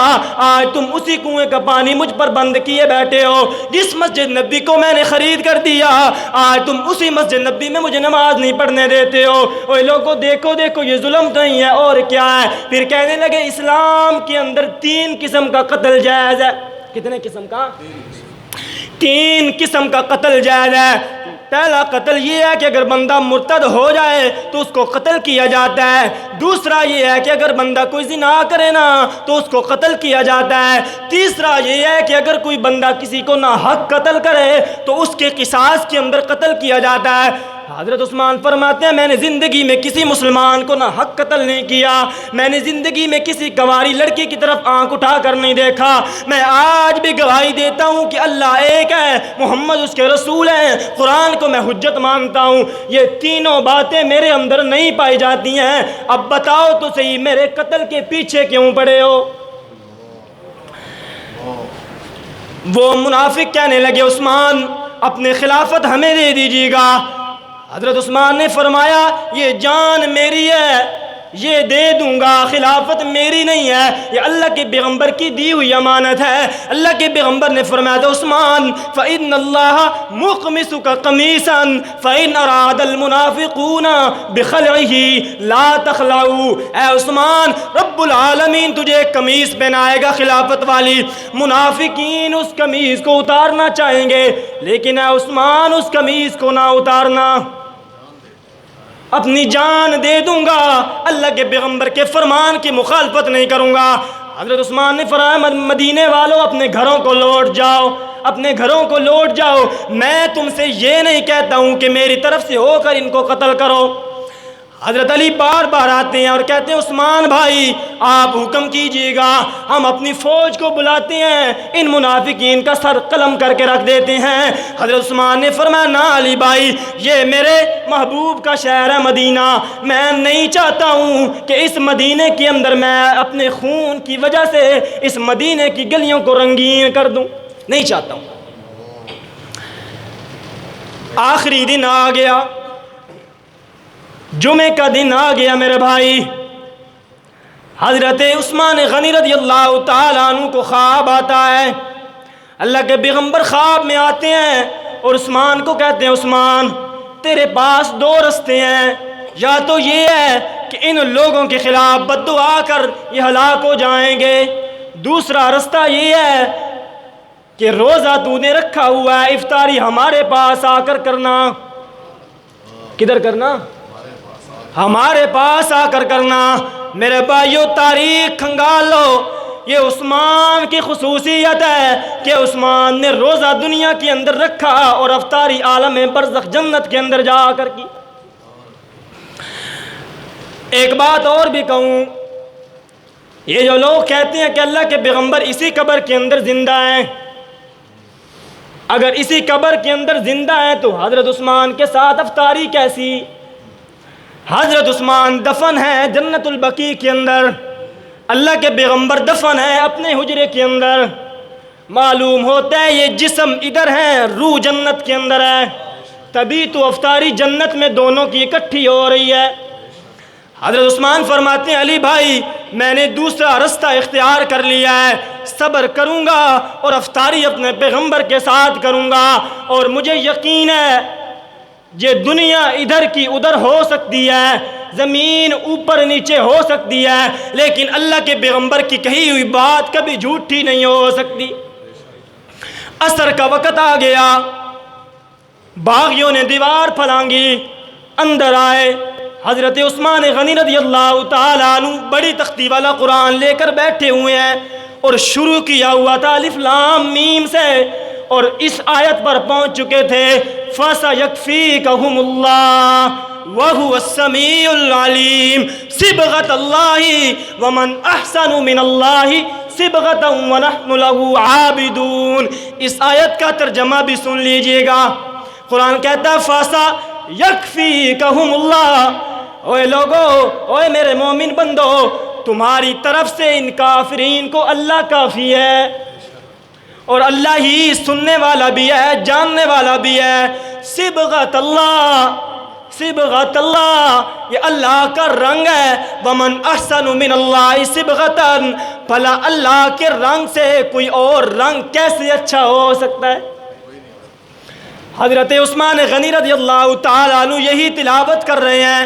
آج تم اسی کنویں کا پانی مجھ پر بند کیے بیٹھے ہو، جس مسجد نبی کو میں نے خرید کر دیا، آج تم اسی مسجد نبی میں مجھے نماز نہیں پڑھنے دیتے ہو۔ اوے لوگوں دیکھو یہ ظلم تو نہیں ہے اور کیا ہے؟ پھر کہنے لگے اسلام کے اندر 3 قسم کا قتل جائز ہے۔ کتنے قسم کا؟ 3 قسم کا قتل جائز ہے۔ پہلا قتل یہ ہے کہ اگر بندہ مرتد ہو جائے تو اس کو قتل کیا جاتا ہے، دوسرا یہ ہے کہ اگر بندہ کوئی زنا کرے نا تو اس کو قتل کیا جاتا ہے، تیسرا یہ ہے کہ اگر کوئی بندہ کسی کو ناحق قتل کرے تو اس کے قصاص کے اندر قتل کیا جاتا ہے۔ حضرت عثمان فرماتے ہیں میں نے زندگی میں کسی مسلمان کو ناحق قتل نہیں کیا، میں نے زندگی میں کسی گواری لڑکی کی طرف آنکھ اٹھا کر نہیں دیکھا، میں آج بھی گواہی دیتا ہوں کہ اللہ ایک ہے، محمد اس کے رسول ہیں، قرآن کو میں حجت مانتا ہوں۔ یہ تینوں باتیں میرے اندر نہیں پائی جاتی ہیں، اب بتاؤ تو صحیح میرے قتل کے پیچھے کیوں پڑے ہو؟ وہ منافق کہنے لگے عثمان اپنے خلافت ہمیں دے دیجیے گا۔ حضرت عثمان نے فرمایا یہ جان میری ہے، یہ دے دوں گا، خلافت میری نہیں ہے، یہ اللہ کے پیغمبر کی دی ہوئی امانت ہے۔ اللہ کے پیغمبر نے فرمایا تھا عثمان فَإِنَّ اللَّهَ مُقْمِسُكَ قَمِيصًا فَإِنْ أَرَادَ الْمُنَافِقُونَ بِخَلْعِهِ لَا تَخْلَعُوا۔ اے عثمان رب العالمین تجھے ایک قمیص پہنائے گا خلافت والی، منافقین اس قمیص کو اتارنا چاہیں گے لیکن اے عثمان اس قمیص کو نہ اتارنا، اپنی جان دے دوں گا، اللہ کے پیغمبر کے فرمان کی مخالفت نہیں کروں گا۔ حضرت عثمان نے فرمایا مدینے والوں اپنے گھروں کو لوٹ جاؤ، اپنے گھروں کو لوٹ جاؤ، میں تم سے یہ نہیں کہتا ہوں کہ میری طرف سے ہو کر ان کو قتل کرو۔ حضرت علی بار بار آتے ہیں اور کہتے ہیں عثمان بھائی آپ حکم کیجئے گا، ہم اپنی فوج کو بلاتے ہیں، ان منافقین کا سر قلم کر کے رکھ دیتے ہیں۔ حضرت عثمان نے فرمایا نہ علی بھائی، یہ میرے محبوب کا شہر ہے مدینہ، میں نہیں چاہتا ہوں کہ اس مدینے کے اندر میں اپنے خون کی وجہ سے اس مدینے کی گلیوں کو رنگین کر دوں، نہیں چاہتا ہوں۔ آخری دن آ گیا، جمعے کا دن آ گیا میرے بھائی، حضرت عثمان غنی رضی اللہ تعالیٰ عنہ کو خواب آتا ہے، اللہ کے پیغمبر خواب میں آتے ہیں اور عثمان کو کہتے ہیں عثمان تیرے پاس دو رستے ہیں، یا تو یہ ہے کہ ان لوگوں کے خلاف بد دعا کر یہ ہلاک ہو جائیں گے، دوسرا رستہ یہ ہے کہ روزہ تو نے رکھا ہوا ہے افطاری ہمارے پاس آ کر کرنا۔ کدھر کرنا؟ ہمارے پاس آ کر کرنا۔ میرے بھائیو تاریخ کھنگال لو، یہ عثمان کی خصوصیت ہے کہ عثمان نے روزہ دنیا کے اندر رکھا اور افطاری عالم برزخ جنت کے اندر جا کر کی۔ ایک بات اور بھی کہوں، یہ جو لوگ کہتے ہیں کہ اللہ کے پیغمبر اسی قبر کے اندر زندہ ہیں، اگر اسی قبر کے اندر زندہ ہیں تو حضرت عثمان کے ساتھ افطاری کیسی؟ حضرت عثمان دفن ہے جنت البقیع کے اندر، اللہ کے پیغمبر دفن ہے اپنے حجرے کے اندر، معلوم ہوتا ہے یہ جسم ادھر ہے روح جنت کے اندر ہے، تبھی تو افطاری جنت میں دونوں کی اکٹھی ہو رہی ہے۔ حضرت عثمان فرماتے ہیں علی بھائی میں نے دوسرا رستہ اختیار کر لیا ہے، صبر کروں گا اور افطاری اپنے پیغمبر کے ساتھ کروں گا، اور مجھے یقین ہے یہ دنیا ادھر کی ادھر ہو سکتی ہے، زمین اوپر نیچے ہو سکتی ہے، لیکن اللہ کے پیغمبر کی کہی ہوئی بات کبھی جھوٹی نہیں ہو سکتی۔ عصر کا وقت آ گیا، باغیوں نے دیوار پھلانگی، اندر آئے، حضرت عثمان غنی رضی اللہ تعالیٰ عنہ بڑی تختی والا قرآن لے کر بیٹھے ہوئے ہیں اور شروع کیا ہوا تھا الف لام میم سے، اور اس آیت پر پہنچ چکے تھے فَسَيَكْفِيكَهُمُ اللَّهُ وَهُوَ السَّمِيعُ الْعَلِيمُ صِبْغَةَ اللَّهِ وَمَنْ أَحْسَنُ مِنَ اللَّهِ صِبْغَةً وَنَحْنُ لَهُ عَابِدُونَ۔ اس آیت کا ترجمہ بھی سن لیجئے گا، قرآن کہتا ہے فَسَيَكْفِيكَهُمُ اللَّهُ، اوے لوگو، اوے میرے مومن بندو، تمہاری طرف سے ان کافرین کو اللہ کافی ہے، اور اللہ ہی سننے والا بھی ہے جاننے والا بھی ہے۔ صبغت اللہ، صبغت اللہ، یہ اللہ کا رنگ ہے، ومن احسن من اللہ صبغتاً، بھلا اللہ کے رنگ سے کوئی اور رنگ کیسے اچھا ہو سکتا ہے؟ حضرت عثمان غنی رضی اللہ تعالیٰ عنہ یہی تلاوت کر رہے ہیں،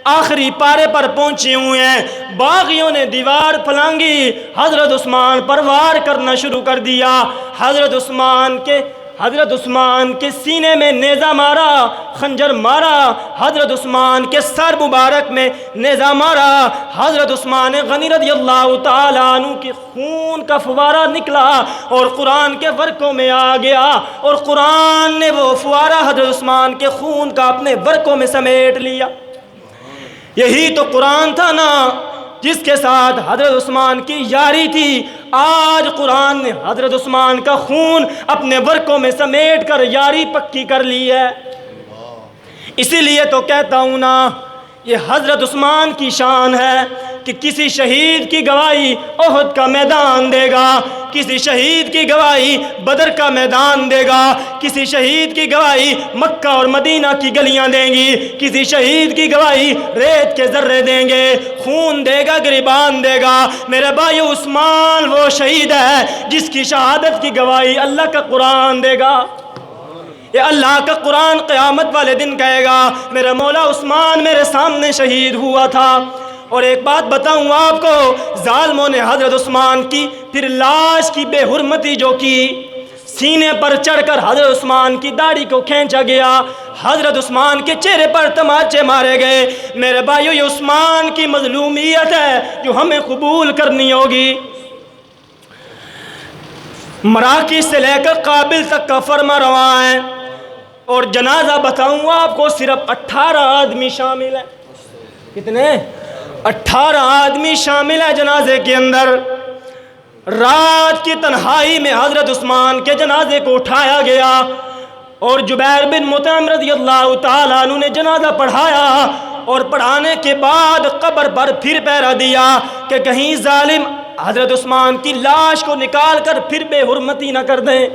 آخری پارے پر پہنچے ہوئے ہیں، باغیوں نے دیوار پھلانگی، حضرت عثمان پر وار کرنا شروع کر دیا، حضرت عثمان کے حضرت عثمان کے سینے میں نیزہ مارا، خنجر مارا، حضرت عثمان کے سر مبارک میں نیزہ مارا، حضرت عثمان غنی رضی اللہ تعالیٰ عنہ کے خون کا فوارہ نکلا اور قرآن کے ورقوں میں آ گیا، اور قرآن نے وہ فوارہ حضرت عثمان کے خون کا اپنے ورقوں میں سمیٹ لیا۔ یہی تو قرآن تھا نا جس کے ساتھ حضرت عثمان کی یاری تھی۔ آج قرآن نے حضرت عثمان کا خون اپنے ورقوں میں سمیٹ کر یاری پکی کر لی ہے۔ اسی لیے تو کہتا ہوں نا، یہ حضرت عثمان کی شان ہے کہ کسی شہید کی گواہی احد کا میدان دے گا، کسی شہید کی گواہی بدر کا میدان دے گا، کسی شہید کی گواہی مکہ اور مدینہ کی گلیاں دیں گی، کسی شہید کی گواہی ریت کے ذرے دیں گے، خون دے گا، گریبان دے گا۔ میرے بھائیو، عثمان وہ شہید ہے جس کی شہادت کی گواہی اللہ کا قرآن دے گا۔ یہ اللہ کا قرآن قیامت والے دن کہے گا میرا مولا عثمان میرے سامنے شہید ہوا تھا۔ اور ایک بات بتاؤں آپ کو، ظالموں نے حضرت عثمان کی پھر لاش کی بے حرمتی جو کی، سینے پر چڑھ کر حضرت عثمان کی داڑھی کو کھینچا گیا، حضرت عثمان کے چہرے پر تماچے مارے گئے۔ میرے بھائیو، یہ عثمان کی مظلومیت ہے جو ہمیں قبول کرنی ہوگی۔ مراکش سے لے کر قابل تک کا فرما رواں ہے، اور جنازہ بتاؤں آپ کو صرف 18 آدمی شامل ہیں۔ کتنے؟ 18 آدمی شامل ہیں جنازے کے اندر۔ رات کی تنہائی میں حضرت عثمان کے جنازے کو اٹھایا گیا، اور جبیر بن مطعم رضی اللہ تعالیٰ عنہ نے جنازہ پڑھایا، اور پڑھانے کے بعد قبر پر پھر پہرا دیا کہ کہیں ظالم حضرت عثمان کی لاش کو نکال کر پھر بے حرمتی نہ کر دیں۔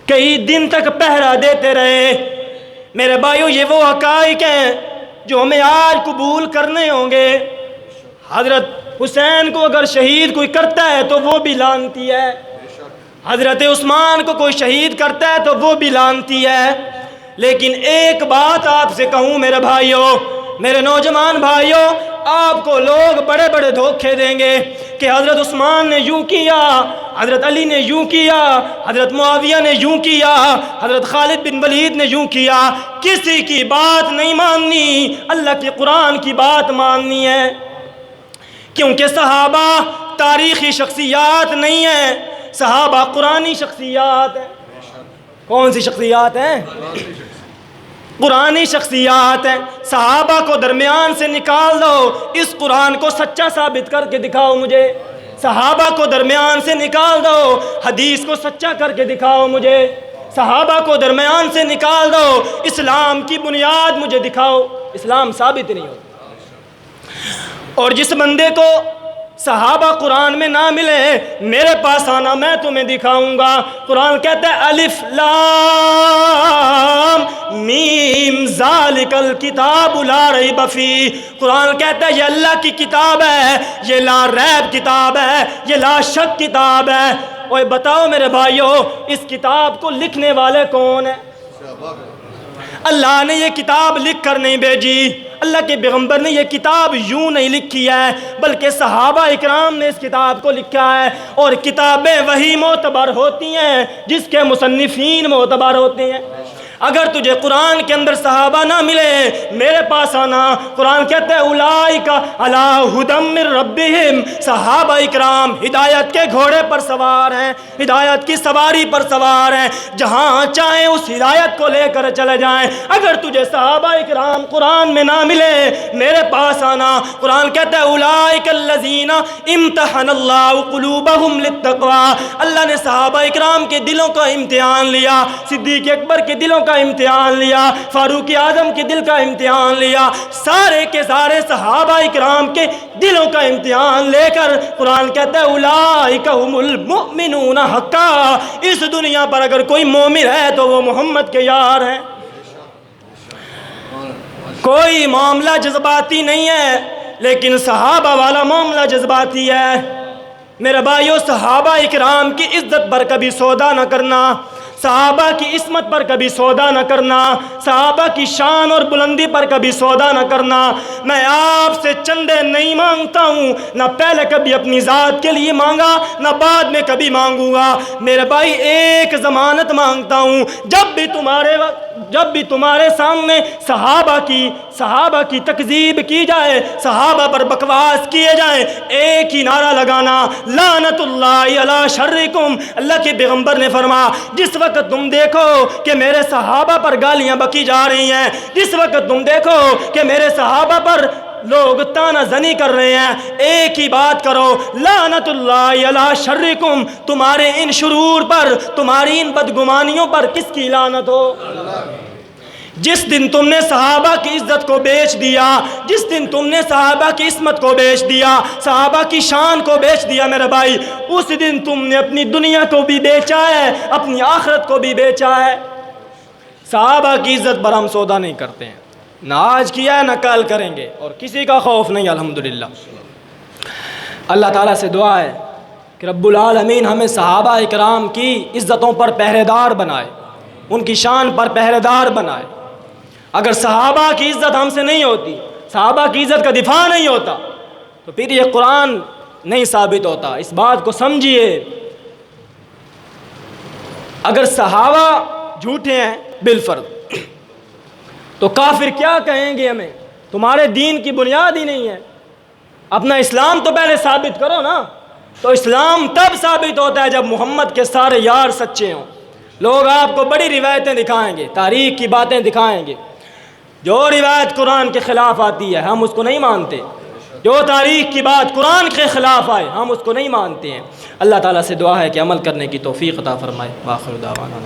کئی دن تک پہرا دیتے رہے۔ میرے بھائیو، یہ وہ حقائق ہیں جو ہمیں آج قبول کرنے ہوں گے۔ حضرت حسین کو اگر شہید کوئی کرتا ہے تو وہ بھی لعنتی ہے، حضرت عثمان کو کوئی شہید کرتا ہے تو وہ بھی لعنتی ہے۔ لیکن ایک بات آپ سے کہوں میرے بھائیو، میرے نوجوان بھائیو، آپ کو لوگ بڑے بڑے دھوکے دیں گے کہ حضرت عثمان نے یوں کیا، حضرت علی نے یوں کیا، حضرت معاویہ نے یوں کیا، حضرت خالد بن ولید نے یوں کیا۔ کسی کی بات نہیں ماننی، اللہ کے قرآن کی بات ماننی ہے، کیونکہ صحابہ تاریخی شخصیات نہیں ہیں، صحابہ قرآنی شخصیات ہیں۔ کون سی شخصیات ہیں؟ قرآنی شخصیات ہیں۔ صحابہ کو درمیان سے نکال دو، اس قرآن کو سچا ثابت کر کے دکھاؤ مجھے۔ صحابہ کو درمیان سے نکال دو، حدیث کو سچا کر کے دکھاؤ مجھے۔ صحابہ کو درمیان سے نکال دو، اسلام کی بنیاد مجھے دکھاؤ۔ اسلام ثابت نہیں ہوتا۔ اور جس بندے کو صحابہ قرآن میں نہ ملے، میرے پاس آنا، میں تمہیں دکھاؤں گا۔ قرآن کہتا ہے الف لام میم ذالک الکتاب لا ریب فیہ۔ قرآن کہتا ہے یہ اللہ کی کتاب ہے، یہ لا ریب کتاب ہے، یہ لا شک کتاب ہے۔ اور بتاؤ میرے بھائیو، اس کتاب کو لکھنے والے کون ہیں؟ اللہ نے یہ کتاب لکھ کر نہیں بھیجی، اللہ کے پیغمبر نے یہ کتاب یوں نہیں لکھی ہے، بلکہ صحابہ اکرام نے اس کتاب کو لکھا ہے۔ اور کتابیں وہی معتبر ہوتی ہیں جس کے مصنفین معتبر ہوتے ہیں۔ اگر تجھے قرآن کے اندر صحابہ نہ ملے، میرے پاس آنا۔ قرآن کہتا ہے اولئک علی ھدی من ربہم، صحابہ اکرام ہدایت کے گھوڑے پر سوار ہیں، ہدایت کی سواری پر سوار ہیں، جہاں چاہیں اس ہدایت کو لے کر چلے جائیں۔ اگر تجھے صحابہ اکرام قرآن میں نہ ملے، میرے پاس آنا۔ قرآن کہتا ہے اولئک الذین امتحن اللہ قلوبہم للتقوی، اللہ نے صحابہ اکرام کے دلوں کا امتحان لیا، صدیق اکبر کے دلوں کا امتحان لیا، فاروق اعظم کے دل کا امتحان لیا، سارے کے سارے صحابہ اکرام کے دلوں کا امتحان لے کر قرآن کہتا ہے اولئک هم المؤمنون حقا، اس دنیا پر اگر کوئی مومن ہے تو وہ محمد کے یار ہیں۔ کوئی معاملہ جذباتی نہیں ہے، لیکن صحابہ والا معاملہ جذباتی ہے۔ میرے بھائیو، صحابہ اکرام کی عزت پر کبھی سودا نہ کرنا، صحابہ کی عصمت پر کبھی سودا نہ کرنا، صحابہ کی شان اور بلندی پر کبھی سودا نہ کرنا۔ میں آپ سے چندے نہیں مانگتا ہوں، نہ پہلے کبھی اپنی ذات کے لیے مانگا، نہ بعد میں کبھی مانگوں گا۔ میرے بھائی ایک ضمانت مانگتا ہوں، جب بھی تمہارے سامنے صحابہ کی تکذیب کی جائے، صحابہ پر بکواس کیے جائیں، ایک ہی نعرہ لگانا، لعنت اللہ علی شرکم۔ اللہ کے پیغمبر نے فرمایا جس وقت تم دیکھو کہ میرے صحابہ پر گالیاں بکی جا رہی ہیں، جس وقت تم دیکھو کہ میرے صحابہ پر لوگ تانا زنی کر رہے ہیں، ایک ہی بات کرو، لعنت اللہ علی شرکم۔ تمہارے ان شرور پر، تمہاری ان بدگمانیوں پر کس کی لعنت ہو؟ جس دن تم نے صحابہ کی عزت کو بیچ دیا، جس دن تم نے صحابہ کی عصمت کو بیچ دیا، صحابہ کی شان کو بیچ دیا میرے بھائی، اس دن تم نے اپنی دنیا کو بھی بیچا ہے، اپنی آخرت کو بھی بیچا ہے۔ صحابہ کی عزت پر ہم سودا نہیں کرتے ہیں، نہ آج کیا ہے نہ کل کریں گے، اور کسی کا خوف نہیں الحمدللہ۔ اللہ تعالیٰ سے دعا ہے کہ رب العالمین ہمیں صحابہ اکرام کی عزتوں پر پہرے دار بنائے، ان کی شان پر پہرے دار بنائے۔ اگر صحابہ کی عزت ہم سے نہیں ہوتی، صحابہ کی عزت کا دفاع نہیں ہوتا، تو پھر یہ قرآن نہیں ثابت ہوتا۔ اس بات کو سمجھیے، اگر صحابہ جھوٹے ہیں بالفرض، تو کافر کیا کہیں گے ہمیں؟ تمہارے دین کی بنیاد ہی نہیں ہے۔ اپنا اسلام تو پہلے ثابت کرو نا۔ تو اسلام تب ثابت ہوتا ہے جب محمد کے سارے یار سچے ہوں۔ لوگ آپ کو بڑی روایتیں دکھائیں گے، تاریخ کی باتیں دکھائیں گے، جو روایت قرآن کے خلاف آتی ہے ہم اس کو نہیں مانتے، جو تاریخ کی بات قرآن کے خلاف آئے ہم اس کو نہیں مانتے ہیں۔ اللہ تعالیٰ سے دعا ہے کہ عمل کرنے کی توفیق عطا فرمائے۔ وآخر دعوانا